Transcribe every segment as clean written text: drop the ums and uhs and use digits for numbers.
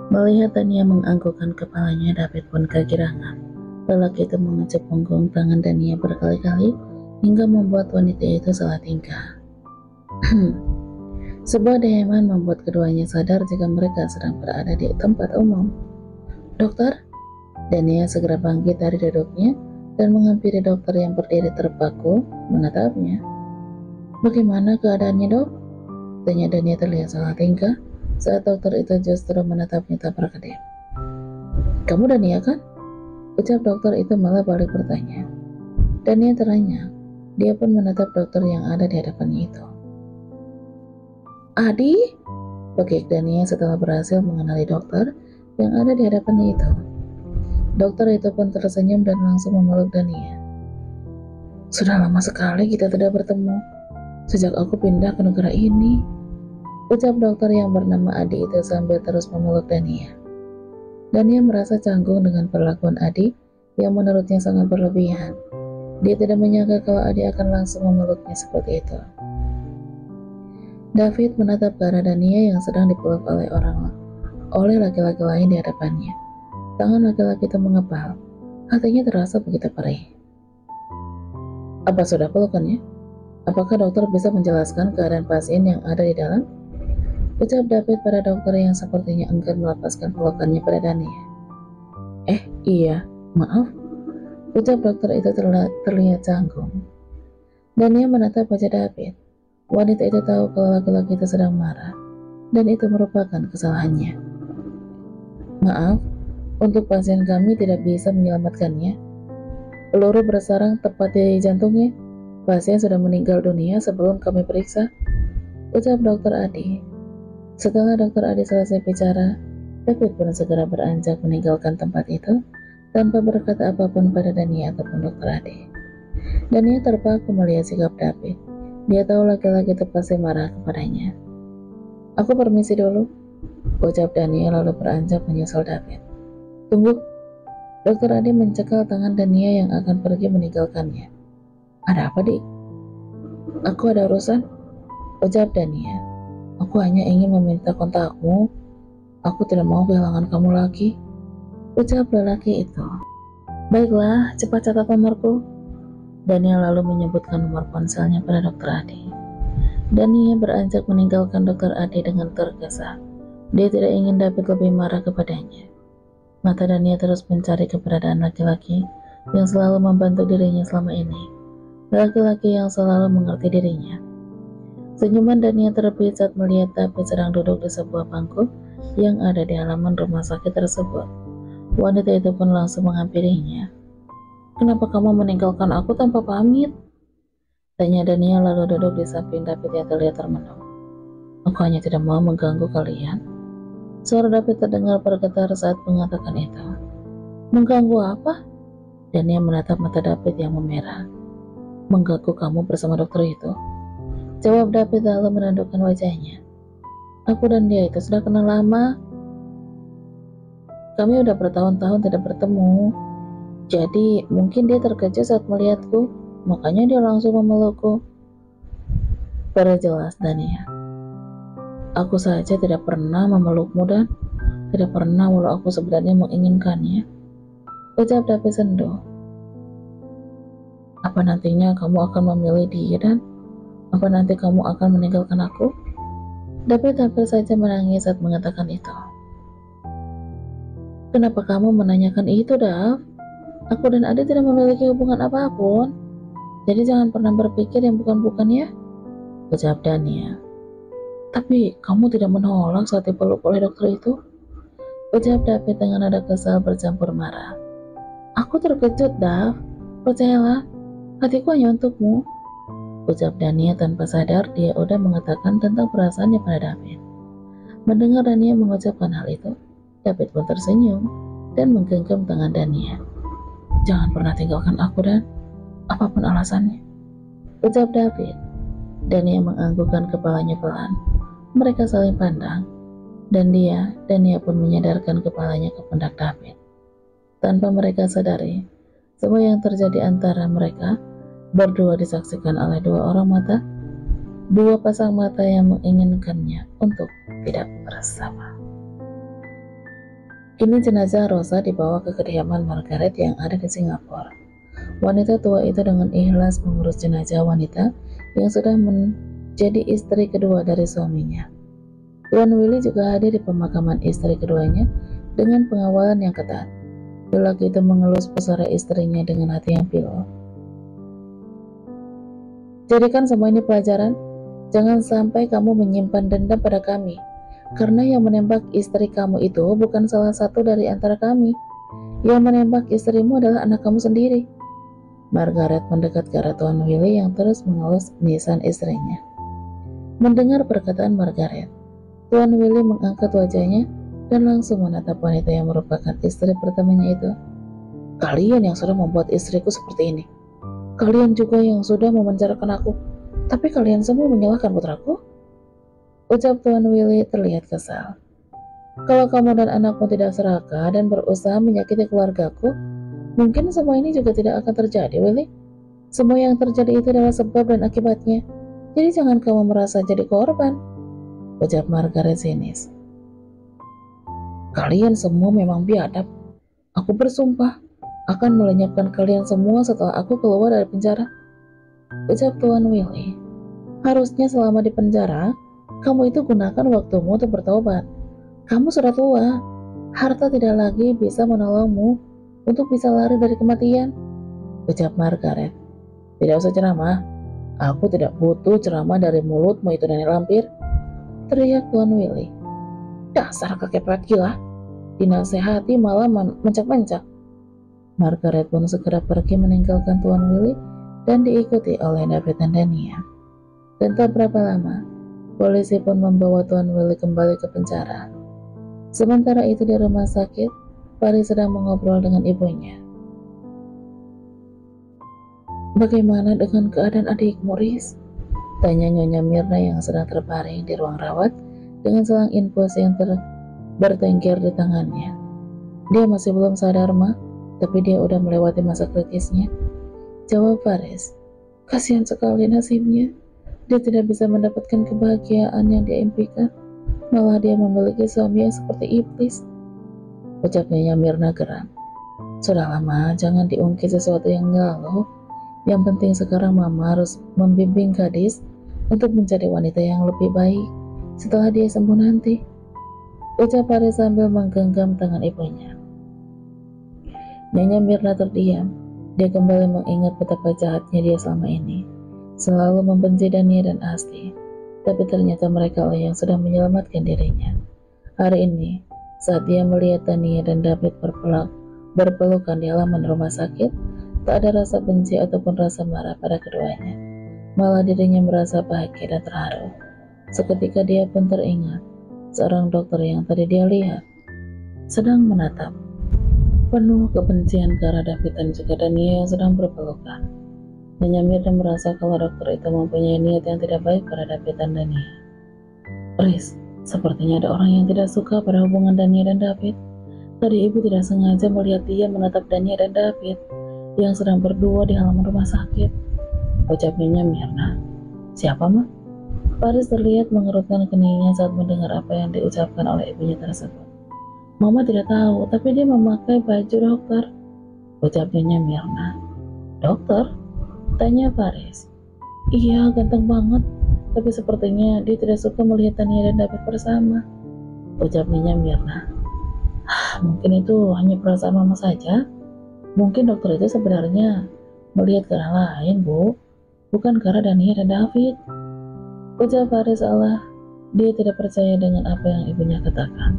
Melihat Dania menganggukkan kepalanya, David pun kegirangan. Lelaki itu mengecup punggung tangan Dania berkali-kali hingga membuat wanita itu salah tingkah. Sebuah deheman membuat keduanya sadar jika mereka sedang berada di tempat umum. Dokter? Dania segera bangkit dari duduknya dan menghampiri dokter yang berdiri terpaku menatapnya. Bagaimana keadaannya, Dok? Tanya Dania terlihat salah tingkah saat dokter itu justru menatapnya tak berkedip. Kamu Dania kan? Ucap dokter itu malah balik bertanya. Dania teranya. Dia pun menatap dokter yang ada di hadapannya itu. Adi? Bekik Dania setelah berhasil mengenali dokter yang ada di hadapannya itu. Dokter itu pun tersenyum dan langsung memeluk Dania. Sudah lama sekali kita tidak bertemu. Sejak aku pindah ke negara ini. Ucap dokter yang bernama Adi itu sambil terus memeluk Dania. Dania merasa canggung dengan perlakuan Adi yang menurutnya sangat berlebihan. Dia tidak menyangka kalau Adi akan langsung memeluknya seperti itu. David menatap ke arah Dania yang sedang dipeluk oleh laki-laki lain di hadapannya. Tangan laki-laki itu mengepal. Hatinya terasa begitu perih. Apa sudah pelukannya? Apakah dokter bisa menjelaskan keadaan pasien yang ada di dalam? Ucap David pada dokter yang sepertinya enggan melepaskan pelukannya pada Dania. Iya, maaf. Ucap dokter itu terlihat canggung. Dania menatap wajah David. Wanita itu tahu kalau laki-laki itu sedang marah, dan itu merupakan kesalahannya. Maaf, untuk pasien kami tidak bisa menyelamatkannya. Peluru bersarang tepat di jantungnya. Pasien sudah meninggal dunia sebelum kami periksa. Ucap dokter Adi. Setelah dokter Adi selesai bicara, David pun segera beranjak meninggalkan tempat itu tanpa berkata apapun pada Dania ataupun dokter Adi. Dania terpaku melihat sikap David. Dia tahu laki-laki itu pasti marah kepadanya. Aku permisi dulu, ucap Dania lalu beranjak menyusul David. Tunggu. Dokter Adi mencekal tangan Dania yang akan pergi meninggalkannya. Ada apa, Dik? Aku ada urusan, ucap Dania. Aku hanya ingin meminta kontakmu. Aku tidak mau kehilangan kamu lagi, ucap lelaki itu. Baiklah, cepat catat nomorku. Dania lalu menyebutkan nomor ponselnya pada dokter Adi. Dania beranjak meninggalkan dokter Adi dengan tergesa. Dia tidak ingin David lebih marah kepadanya. Mata Dania terus mencari keberadaan laki-laki yang selalu membantu dirinya selama ini. Laki-laki yang selalu mengerti dirinya. Senyuman Dania terbit saat melihat David sedang duduk di sebuah bangku yang ada di halaman rumah sakit tersebut. Wanita itu pun langsung menghampirinya. Kenapa kamu meninggalkan aku tanpa pamit? Tanya Dania lalu duduk di samping David yang terlihat termenung. Aku hanya tidak mau mengganggu kalian. Suara David terdengar bergetar saat mengatakan itu. Mengganggu apa? Dania menatap mata David yang memerah. Mengganggu kamu bersama dokter itu, jawab David lalu menundukkan wajahnya. Aku dan dia itu sudah kenal lama. Kami udah bertahun-tahun tidak bertemu. Jadi mungkin dia terkejut saat melihatku, makanya dia langsung memelukku. Perjelas Dania. Aku saja tidak pernah memelukmu dan tidak pernah walau aku sebenarnya menginginkannya, ucap David sendu. Apa nantinya kamu akan memilih dia dan apa nanti kamu akan meninggalkan aku? David hampir saja menangis saat mengatakan itu. Kenapa kamu menanyakan itu, Dav? Aku dan Adi tidak memiliki hubungan apapun. Jadi jangan pernah berpikir yang bukan-bukan ya, ucap Dania. Tapi kamu tidak menolak saat dipeluk oleh dokter itu, ucap David dengan nada kesal bercampur marah. Aku terkejut, Dav. Percayalah, hatiku hanya untukmu, ucap Dania tanpa sadar dia udah mengatakan tentang perasaannya pada David. Mendengar Dania mengucapkan hal itu, David pun tersenyum dan menggenggam tangan Dania. Jangan pernah tinggalkan aku dan apapun alasannya, ucap David. Dania menganggukkan kepalanya pelan. Mereka saling pandang, dan Dania pun menyadarkan kepalanya ke pundak David. Tanpa mereka sadari, semua yang terjadi antara mereka berdua disaksikan oleh dua pasang mata yang menginginkannya untuk tidak bersama. Kini jenazah Rosa dibawa ke kediaman Margaret yang ada di Singapura. Wanita tua itu dengan ikhlas mengurus jenazah wanita yang sudah menjadi istri kedua dari suaminya. Tuan Willy juga hadir di pemakaman istri keduanya dengan pengawalan yang ketat. Lelaki itu mengelus pusara istrinya dengan hati yang pilu. Jadikan semua ini pelajaran. Jangan sampai kamu menyimpan dendam pada kami, karena yang menembak istri kamu itu bukan salah satu dari antara kami. Yang menembak istrimu adalah anak kamu sendiri. Margaret mendekat ke arah Tuan Willy yang terus mengelus nisan istrinya. Mendengar perkataan Margaret, Tuan Willy mengangkat wajahnya dan langsung menatap wanita yang merupakan istri pertamanya itu. Kalian yang sudah membuat istriku seperti ini. Kalian juga yang sudah memenjarakan aku. Tapi kalian semua menyalahkan putraku? Ucap Tuan Willy terlihat kesal. Kalau kamu dan anakmu tidak serakah dan berusaha menyakiti keluargaku, mungkin semua ini juga tidak akan terjadi, Willy. Semua yang terjadi itu adalah sebab dan akibatnya. Jadi jangan kamu merasa jadi korban. Ucap Margaret sinis. Kalian semua memang biadab. Aku bersumpah akan melenyapkan kalian semua setelah aku keluar dari penjara. Ucap Tuan Willy. Harusnya selama di penjara, kamu itu gunakan waktumu untuk bertobat. Kamu sudah tua. Harta tidak lagi bisa menolongmu untuk bisa lari dari kematian. Ucap Margaret. Tidak usah ceramah. Aku tidak butuh ceramah dari mulutmu itu nenek lampir. Teriak Tuan Willy. Dasar kakek pet gila. Dinasehati malah mencak-mencak. Margaret pun segera pergi meninggalkan Tuan Willy dan diikuti oleh David dan Dania. Dan tak berapa lama, polisi pun membawa Tuan Willy kembali ke penjara. Sementara itu di rumah sakit, Paris sedang mengobrol dengan ibunya. Bagaimana dengan keadaan adikmu, Riz? Tanya Nyonya Mirna yang sedang terbaring di ruang rawat dengan selang infus yang bertengger di tangannya. Dia masih belum sadar, Ma, tapi dia udah melewati masa kritisnya. Jawab Faris. Kasihan sekali nasibnya. Dia tidak bisa mendapatkan kebahagiaan yang dia impikan. Malah dia memiliki suami yang seperti iblis. Ucapnya Mirna geram. Sudah lama, jangan diungkit sesuatu yang galau. Yang penting sekarang Mama harus membimbing gadis untuk menjadi wanita yang lebih baik setelah dia sembuh nanti. Ucap Faris sambil menggenggam tangan ibunya. Nyonya Mirna terdiam. Dia kembali mengingat betapa jahatnya dia selama ini, selalu membenci Dania dan Asti. Tapi ternyata mereka lah yang sudah menyelamatkan dirinya. Hari ini, saat dia melihat Dania dan David berpelukan di halaman rumah sakit, tak ada rasa benci ataupun rasa marah pada keduanya. Malah dirinya merasa bahagia dan terharu. Seketika dia pun teringat seorang dokter yang tadi dia lihat sedang menatap penuh kebencian ke arah David dan juga Dania yang sedang berpelukan. Nyonya Mirna merasa kalau dokter itu mempunyai niat yang tidak baik pada David dan Dania. Riz, sepertinya ada orang yang tidak suka pada hubungan Dania dan David. Tadi ibu tidak sengaja melihat dia menatap Dania dan David yang sedang berdua di halaman rumah sakit. Ucap Nyonya Mirna. Siapa, Ma? Faris terlihat mengerutkan keningnya saat mendengar apa yang diucapkan oleh ibunya tersebut. Mama tidak tahu, tapi dia memakai baju dokter. Ucapnya Mirna. Dokter? Tanya Faris. Iya, ganteng banget. Tapi sepertinya dia tidak suka melihat Dania dan David bersama. Ucapnya Mirna. Mungkin itu hanya perasaan Mama saja. Mungkin dokter itu sebenarnya melihat ke arah lain, Bu. Bukan ke arah Dania dan David. Ucap Faris Allah. Dia tidak percaya dengan apa yang ibunya katakan.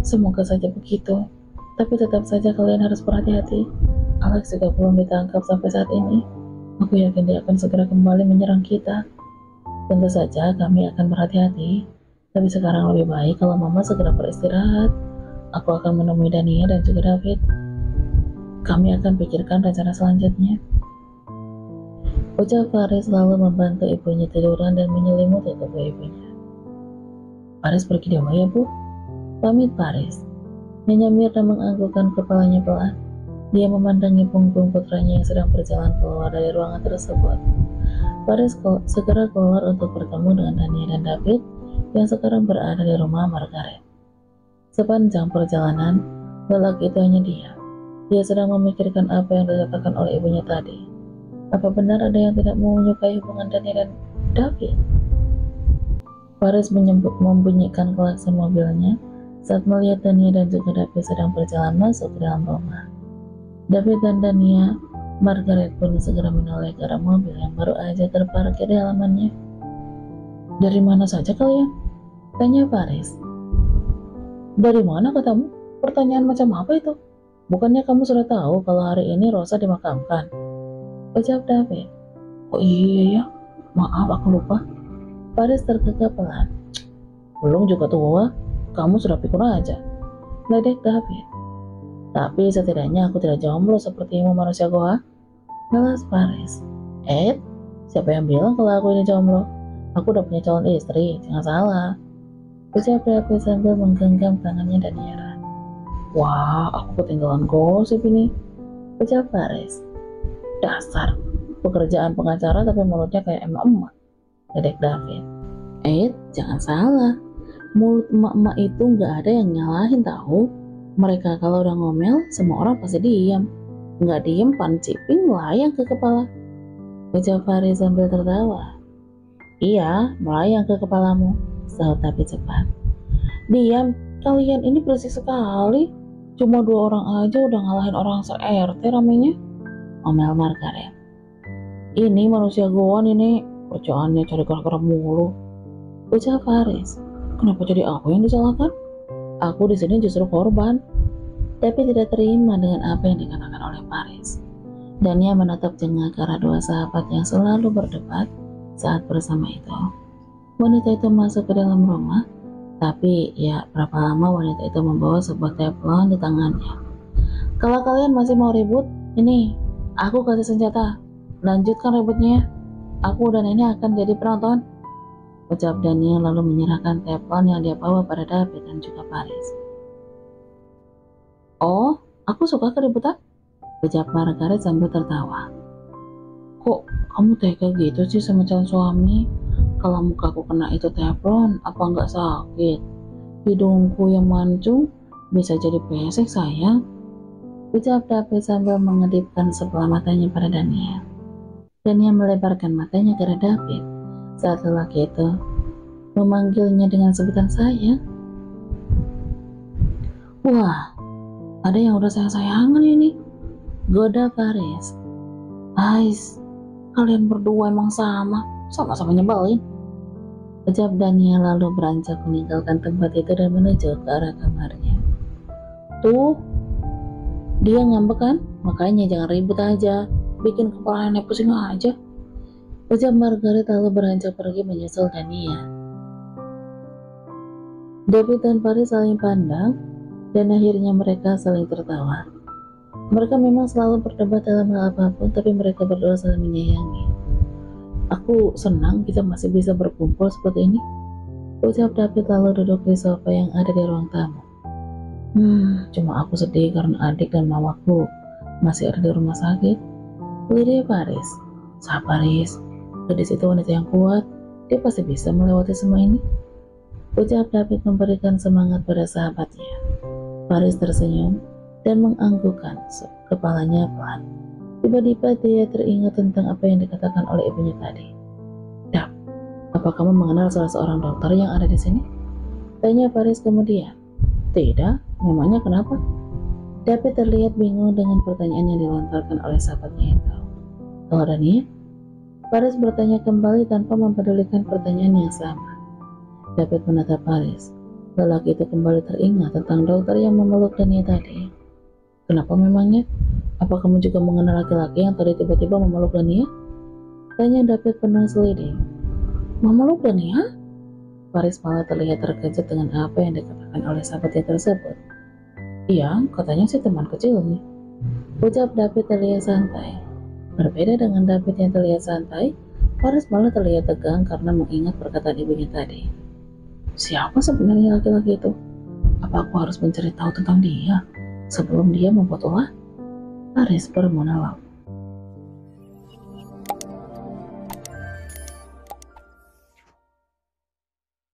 Semoga saja begitu, tapi tetap saja kalian harus berhati-hati. Alex juga belum ditangkap sampai saat ini. Aku yakin dia akan segera kembali menyerang kita. Tentu saja kami akan berhati-hati, tapi sekarang lebih baik kalau Mama segera beristirahat. Aku akan menemui Dania dan juga David. Kami akan pikirkan rencana selanjutnya. Ucap Faris lalu membantu ibunya tiduran dan menyelimuti tubuh ibunya. Faris pergi dulu ya, Bu. Pamit Faris. Nyonya Mirna menganggukkan kepalanya pelan. Dia memandangi punggung putranya yang sedang berjalan keluar dari ruangan tersebut. Faris segera keluar untuk bertemu dengan Dania dan David yang sekarang berada di rumah Margaret. Sepanjang perjalanan, Lelaki itu hanya diam. Dia sedang memikirkan apa yang dikatakan oleh ibunya tadi. Apa benar ada yang tidak mau menyukai hubungan Dania dan David? Faris membunyikan klakson mobilnya saat melihat Dania dan juga David sedang berjalan masuk ke dalam rumah. David dan Dania, Margaret pun segera menoleh ke arah mobil yang baru aja terparkir di halamannya. "Dari mana saja kalian?" tanya Faris. "Dari mana katamu? Pertanyaan macam apa itu? Bukannya kamu sudah tahu kalau hari ini Rosa dimakamkan?" ucap David. "Oh iya ya, maaf aku lupa." Faris terkekeh pelan. "Belum juga tua, kamu sudah pikir aja," ledek David. "Tapi setidaknya aku tidak jomblo sepertimu manusia goa," balas Faris. Siapa yang bilang kalau aku ini jomblo? Aku udah punya calon istri, jangan salah," ucap David sambil menggenggam tangannya dan heran. "Wah, aku ketinggalan gosip ini," ucap Faris. "Dasar, pekerjaan pengacara tapi mulutnya kayak emak-emak," ledek David. Jangan salah, mulut emak-emak itu nggak ada yang nyalahin tahu. Mereka kalau udah ngomel, semua orang pasti diam. Nggak diem, panciping melayang ke kepala, ucap Faris sambil tertawa. "Iya, melayang ke kepalamu," sahut tapi cepat. "Diam, kalian ini berisik sekali. Cuma 2 orang aja udah ngalahin orang se-RT ramenya," omel Margaret. "Ini manusia goan ini, kerjaannya cari gara-gara mulu," ucap Faris. "Kenapa jadi aku yang disalahkan? Aku di sini justru korban." Tapi tidak terima dengan apa yang dikatakan oleh Faris. Dania menatap jengah ke arah 2 sahabat yang selalu berdebat saat bersama itu. Wanita itu masuk ke dalam rumah, tapi ya berapa lama wanita itu membawa sebuah teflon di tangannya. "Kalau kalian masih mau ribut, ini aku kasih senjata. Lanjutkan ributnya. Aku dan ini akan jadi penonton," ucap Daniel lalu menyerahkan teflon yang dia bawa pada David dan juga Faris. "Oh, aku suka keributan," ucap Margaret sambil tertawa. "Kok kamu tega gitu sih sama calon suami? Kalau mukaku kena itu teflon, apa nggak sakit? Hidungku yang mancung bisa jadi pesek sayang," ucap David sambil mengedipkan sebelah matanya pada Daniel. Daniel melebarkan matanya ke arah David saat lelaki itu memanggilnya dengan sebutan sayang. "Wah, ada yang udah sayang-sayangan ini," goda Faris. Kalian berdua emang sama-sama nyebelin," ucap Daniel lalu beranjak meninggalkan tempat itu dan menuju ke arah kamarnya. "Tuh, dia ngambek kan? Makanya jangan ribut aja, bikin kepala nenek pusing aja," ucap Margaret lalu beranjak pergi menyusul Daniel. David dan Faris saling pandang dan akhirnya mereka saling tertawa. Mereka memang selalu berdebat dalam hal apapun, tapi mereka berdua saling menyayangi. "Aku senang kita masih bisa berkumpul seperti ini," ucap David lalu duduk di sofa yang ada di ruang tamu. Cuma aku sedih karena adik dan mamaku masih ada di rumah sakit," lidah Faris. "Sabar, Riz. Gadis itu wanita yang kuat, dia pasti bisa melewati semua ini," ucap David memberikan semangat pada sahabatnya. Faris tersenyum dan menganggukkan kepalanya pelan. Tiba-tiba dia teringat tentang apa yang dikatakan oleh ibunya tadi. "Dap, apa kamu mengenal salah seorang dokter yang ada di sini?" tanya Faris kemudian. "Tidak, memangnya kenapa?" David terlihat bingung dengan pertanyaan yang dilontarkan oleh sahabatnya itu. "Kalau Dania?" Faris bertanya kembali tanpa mempedulikan pertanyaan yang sama. David menatap Faris. Lelaki itu kembali teringat tentang dokter yang memeluk Dania tadi. "Kenapa memangnya? Apa kamu juga mengenal laki-laki yang tadi tiba-tiba memeluk Dania?" tanya David penuh seliding. "Memeluk Dania?" Faris malah terlihat terkejut dengan apa yang dikatakan oleh sahabatnya tersebut. "Iya, katanya sih teman kecilnya," ucap David terlihat santai. Berbeda dengan David yang terlihat santai, Faris malah terlihat tegang karena mengingat perkataan ibunya tadi. Siapa sebenarnya laki-laki itu? Apa aku harus mencari tahu tentang dia sebelum dia membuat ulah? Faris bermonolog.